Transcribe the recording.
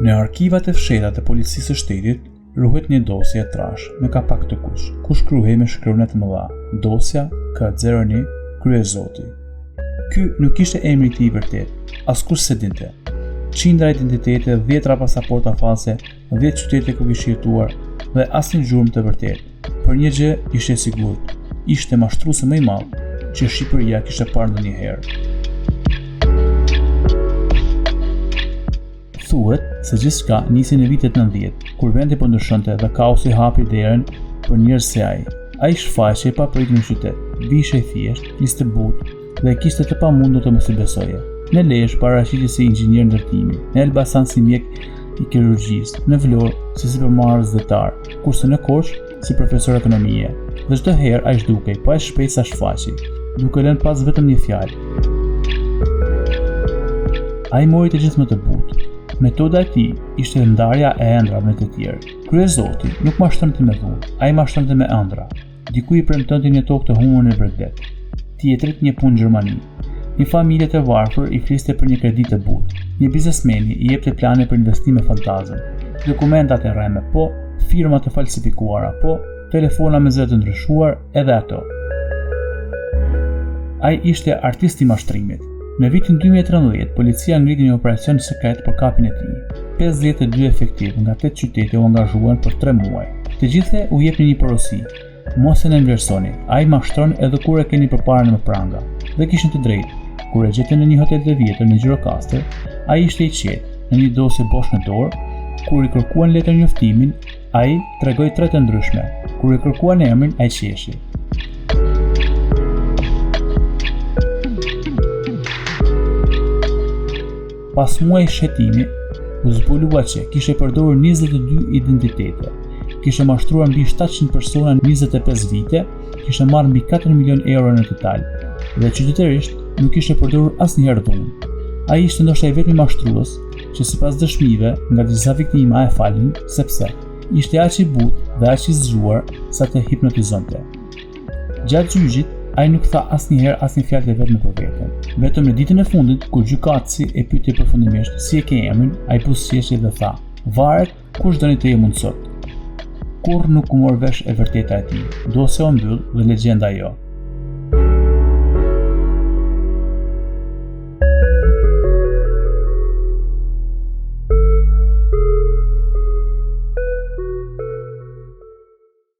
Në arkivat e fshehta të policisë së shtetit ruhet një dosje e trash me kapak të kuq, ku shkruhej me shkronja të mëdha: dosja K01 Kryezoti. Ky nuk ishte emri i tij i vërtet, askush se dinte. Qindra identitete, 10 pasaporta false, 10 qytete ku kishte jetuar dhe asnjë gjurmë të vërtet. Për një gjë ishte e sigurt, ishte mashtruesi më i madh që Shqipëria kishte parë ndonjëherë. Thuhet se gjithçka nisi në vitet 90, kur vendi po ndryshonte dhe kaosi hapi derën për njerëz si ai. Ai shfaqej pa pritur në qytet, bishej thjesht, ishte butë dhe kishte të pamundur të mos i besoje. Në Lezhë paraqitej si inxhinier ndërtimi, në Elbasan si mjek i kirurgjisë, në Vlorë si supermarkës zyrtar, kurse në Korçë si profesor ekonomie. Dhe çdo herë ai zhdukej, po aq shpejt sa shfaqej, duke lënë pas vetëm një fjalë. Ai mori të gjithë më të butë. Metoda e tij ishte ndarja e ëndrave me të tjerë. Kryezoti nuk mashtronte me dhunë, ai mashtronte me ëndra. Diku i premtonte një tokë të humbur në Bregdet, tjetrit një punë në Gjermani. Një familje të varfër i fliste për një kredi të butë. Një biznesmeni i jepte plane për investime fantazëm. Dokumentat e rreme, po, firma të falsifikuara, po, telefona me zë të ndryshuar, edhe ato. Ai ishte artist i mashtrimit. Në vitin 2013, policia ngriti një operacion sekret për kapjen e tij. 52 efektiv nga 8 qytete u angazhuan për 3 muaj. Të gjithë u jepni një porosi: mos e nënvlerësoni, ai mashtron edhe kur e keni përpara në pranga. Dhe kishin të drejtë. Kur e gjetën në një hotel të vjetër në Gjirokastër, ai ishte i qetë, në një dosje bosh në dorë. Kur i kërkuan letër njoftimin, ai tregoi 3 të ndryshme. Kur i kërkuan emrin, ai qeshi. Pas muaj shëtimi, u zbulua që kishte përdorur 22 identitete, kishte mashtruar mbi 700 persona në 25 vite, kishte marrë mbi 4 milion euro në total, dhe qytetërisht nuk kishte përdorur asnjëherë dhunë. Ai ishte ndoshta i vetmi mashtrues që sipas dëshmive nga disa viktima e falin, sepse ishte aq i butë dhe aq i zgjuar sa të hipnotizonte. Gjatë gjyqit, ai nuk tha asnjëherë asnjë fjalë të vetme për veten. Vetëm në ditën e fundit, kur gjykatësi e pyeti përfundimisht si e ke emrin, ai buzëqeshi dhe tha: "Varet kush doni të jemi sot." Kurrë nuk u mor vesh e vërteta e tij. Dosja u mbyll dhe legjenda jo.